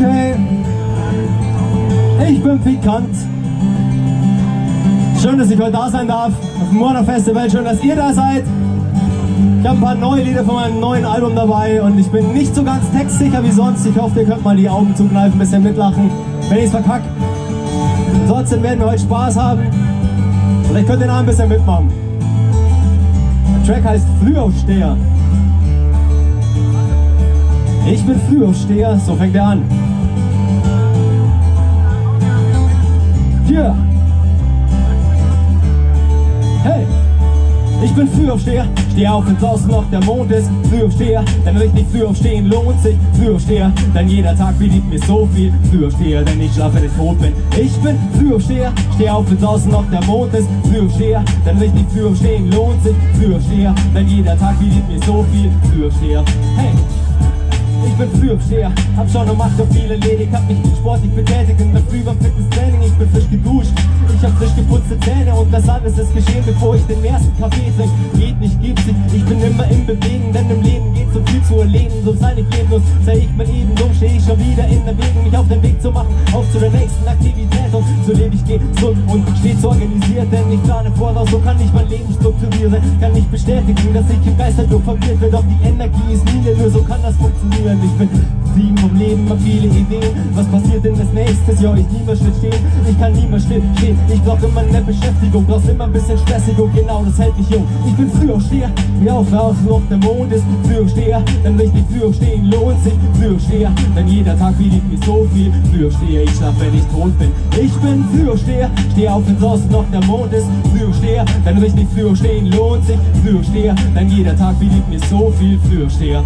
Okay, ich bin pikant. Schön, dass ich heute da sein darf auf dem Murder Festival. Schön, dass ihr da seid. Ich habe ein paar neue Lieder von meinem neuen Album dabei und ich bin nicht so ganz textsicher wie sonst. Ich hoffe, ihr könnt mal die Augen zukneifen, ein bisschen mitlachen, wenn ich es verkacke. Ansonsten werden wir heute Spaß haben. Vielleicht könnt ihr noch ein bisschen mitmachen. Der Track heißt Frühaufsteher. Ich bin Frühaufsteher, so fängt er an. Yeah. Hey, ich bin Frühaufsteher, steh auf, wenn draußen noch der Mond ist. Frühaufsteher, denn richtig Frühaufstehen lohnt sich. Frühaufsteher, denn jeder Tag bietet mir so viel. Frühaufsteher, denn ich schlafe, wenn ich tot bin. Ich bin Frühaufsteher, steh auf, wenn draußen noch der Mond ist. Frühaufsteher, denn richtig Frühaufstehen lohnt sich. Frühaufsteher, denn jeder Tag bietet mir so viel. Frühaufsteher, hey. Ich bin Frühaufsteher, hab schon um 8 Uhr viel erledigt, hab mich sportlich betätigt in der Früh beim Fitnesstraining. Ich bin frisch geduscht, ich hab frisch geputzte Zähne und das alles ist geschehen, bevor ich den ersten Kaffee trinke. Geht nicht, gibt's nicht, ich bin immer im Bewegen, denn im Leben geht's um viel zu erleben. So sei nicht leblos, sei ich mal eben dumm, steh ich schon wieder in der Bewegung, mich auf den Weg zu machen, auf zu der nächsten Aktivität. Und so lebe ich gesund und stets organisiert, denn ich plane voraus, so kann ich mein Leben strukturieren. Kann nicht bestätigen, dass ich im Geist halt nur verwirrt bin, doch die Energie ist nie, nur so kann das funktionieren. Ich bin Team vom Leben, hab viele Ideen. Was passiert denn als nächstes? Ja, ich nie mehr still stehen. Ich kann nie mehr still stehen. Ich brauch immer eine Beschäftigung, brauch's immer ein bisschen Stressigung. Genau, das hält mich jung. Ich bin Frühaufsteher, mir auch raus, noch der Mond ist. Frühaufsteher, denn richtig Frühaufstehen lohnt sich. Frühaufsteher, denn jeder Tag bietet mir so viel. Frühaufsteher, ich schlaf, wenn ich tot bin. Ich bin Frühaufsteher, steh auf, wenn draußen noch der Mond ist. Frühaufsteher, denn richtig Frühaufstehen lohnt sich. Frühaufsteher, denn jeder Tag bietet mir so viel. Frühaufsteher.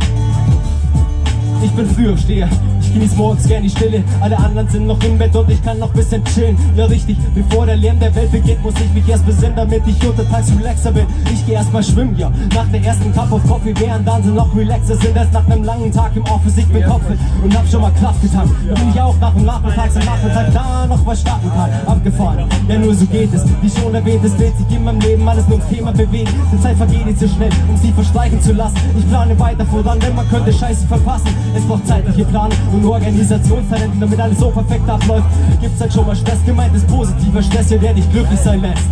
Ich bin Frühaufsteher, ich genieß morgens gern die Stille. Alle anderen sind noch im Bett und ich kann noch bisschen chillen. Ja richtig, bevor der Lärm der Welt beginnt, muss ich mich erst besinnen, damit ich untertags relaxer bin. Ich geh erstmal schwimmen, ja, nach der ersten Cup of Coffee, während dann sind noch relaxer sind. Erst nach einem langen Tag im Office, ich bin kopfig und hab schon mal Kraft getankt. Da bin ich auch nach dem Nachmittags am Nachmittag da noch was starten kann. Abgefahren, ja nur so geht es. Wie schon erwähnt, es dreht sich in meinem Leben alles nur ums Thema bewegen. Die Zeit vergeht nicht so schnell, um sie verstreichen zu lassen. Ich plane weiter voran, denn man könnte Scheiße verpassen. Es braucht zeitliche Planung und Organisationstalente, damit alles so perfekt abläuft. Gibt's halt schon mal Stress, gemeint ist positiver Stress, ja, der dich glücklich sein lässt.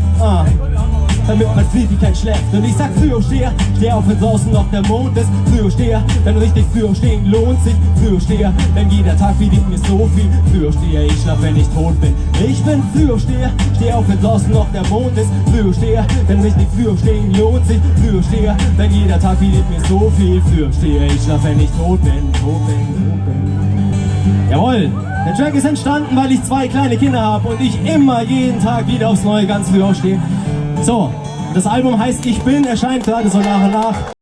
Damit man friedlich kein schläft. Und ich sag Frühaufsteher, steh auf, wenn draußen noch der Mond ist. Frühaufsteher, denn richtig Frühaufstehen lohnt sich. Frühaufsteher, denn jeder Tag bietet mir so viel. Frühaufsteher, ich schlaf, wenn ich tot bin. Ich bin Frühaufsteher, steh auf, wenn draußen noch der Mond ist. Frühaufsteher, denn richtig Frühaufstehen lohnt sich. Frühaufsteher, denn jeder Tag bietet mir so viel. Frühaufsteher, ich schlaf, wenn ich tot bin. Jawohl, der Track ist entstanden, weil ich 2 kleine Kinder habe und ich immer jeden Tag wieder aufs Neue ganz früh aufstehe. So, das Album heißt Ich Bin, erscheint gerade so nach und nach.